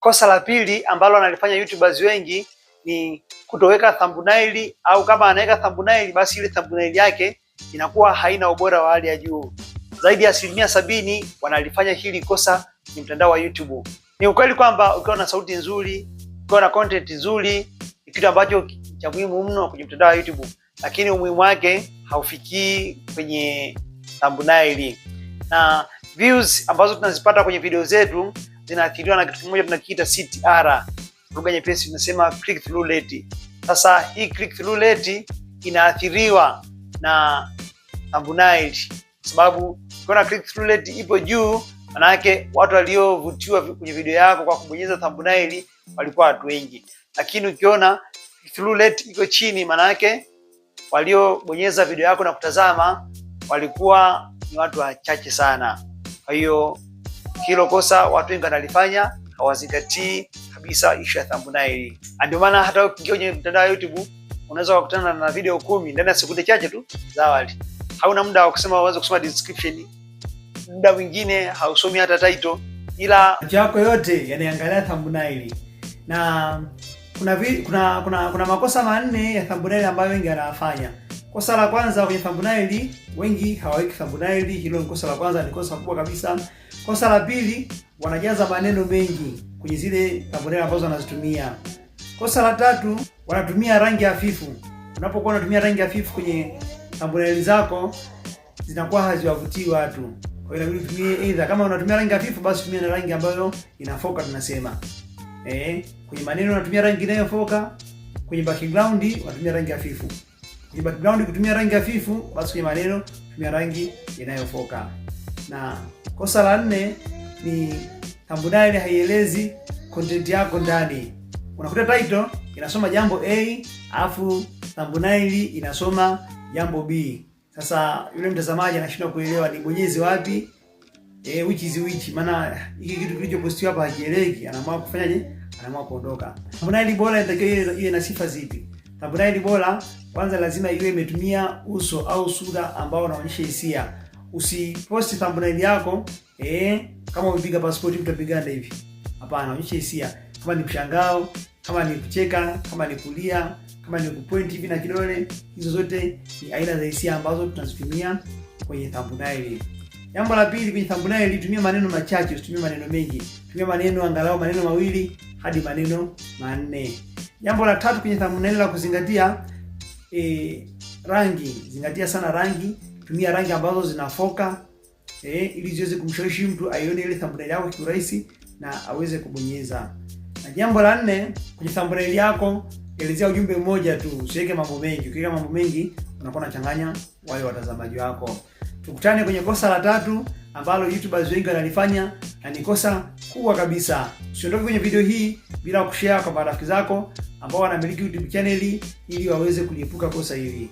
Kosa la pili ambalo analifanya YouTubers wengi ni kutoweka thumbnail, au kama anaweka thumbnail basi ile thumbnail yake inakuwa haina ubora wa hali ya juu. Zaidi ya 70% wanalifanya hili kosa ni mtandao wa YouTube. Ni ukweli kwamba ukiwa na sauti nzuri, ukiwa na content nzuri, ni kitu ambacho cha muhimu mno kwenye mtandao wa YouTube, lakini umuhimu wake haufikii kwenye thumbnail. Na views ambazo tunazipata kwenye video zetu zinaathiriwa na kitu kimoja tunakiita CTR. Lugha nyepesi tunasema click through rate. Sasa hii click through rate inaathiriwa na thumbnail, sababu ukiona click through rate ipo juu, maana yake watu waliovutiwa kwenye video yako kwa kubonyeza thumbnail walikuwa watu wengi. Lakini ukiona click through rate iko chini, maana yake waliobonyeza video yako na kutazama walikuwa ni watu wachache sana. Kwa hiyo hilo kosa watu wengi wanalifanya, hawazingatii kabisa issue ya thumbnail. Ndio maana hata ukiingia kwenye mtandao wa YouTube unaweza kukutana na video 10 ndani ya sekunde chache tu za awali. Hauna muda wa kusema, uanze kusoma description. Muda mwingine hausomi hata title, ila macho yako yote yanaangalia thumbnail. Na kuna makosa manne ya thumbnail ambayo wengi wanafanya. Kosa la kwanza kwenye thumbnail, wengi hawaweki thumbnail. Hilo ni kosa la kwanza, ni kosa kubwa kabisa. Kosa la pili, wanajaza maneno mengi kwenye zile thumbnail ambazo wanazitumia. Kosa la tatu, wanatumia rangi hafifu. Unapokuwa unatumia rangi hafifu kwenye thumbnail zako, zinakuwa haziwavutii watu. Kwa hiyo inabidi utumie either, kama unatumia rangi hafifu basi tumia na rangi ambayo inafoka tunasema. Kwenye maneno unatumia rangi inayofoka, kwenye background unatumia rangi hafifu. Kwenye background kutumia rangi hafifu, basi kwenye maneno tumia rangi inayofoka. Na kosa la 4 ni thumbnail haielezi content yako ndani. Unakuta title inasoma jambo A, alafu thumbnail inasoma jambo B. Sasa yule mtazamaji anashindwa kuelewa ni bonyeze wapi, which is which. Maana hiki kitu kilichopostiwa hapa hakieleweki, anaamua kufanyaje? Anaamua kuondoka. Thumbnail bora inatakiwa iwe na sifa zipi? Thumbnail bora kwanza lazima iwe imetumia uso au sura ambao unaonyesha hisia. Usiposti thumbnail yako kama umepiga passport utapigana hivi. Hapana, onyesha hisia. Kama ni mshangao, kama ni kucheka, kama ni kulia, kama ni kupoint hivi na kidole, hizo zote ni aina za hisia ambazo tunazitumia kwenye thumbnail. Jambo la pili, kwenye thumbnail tumia maneno machache, usitumie maneno mengi. Tumia maneno angalau maneno 2 hadi maneno 4. Jambo la tatu kwenye thumbnail la kuzingatia, rangi. Zingatia sana rangi. Tumia rangi ambazo zinafoka ili ziweze kumshawishi mtu aione ile thumbnail yako kwa urahisi na aweze kubonyeza. Na jambo la 4, kwenye thumbnail yako elezea ujumbe mmoja tu, usiweke mambo mengi. Ukiweka mambo mengi unakuwa unachanganya wale watazamaji wako. Tukutane kwenye kosa la 3 ambalo YouTubers wengi wanalifanya na ni kosa kubwa kabisa. Usiondoke kwenye video hii bila kushare kwa marafiki zako ambao wanamiliki YouTube channel ili waweze kuliepuka kosa hili.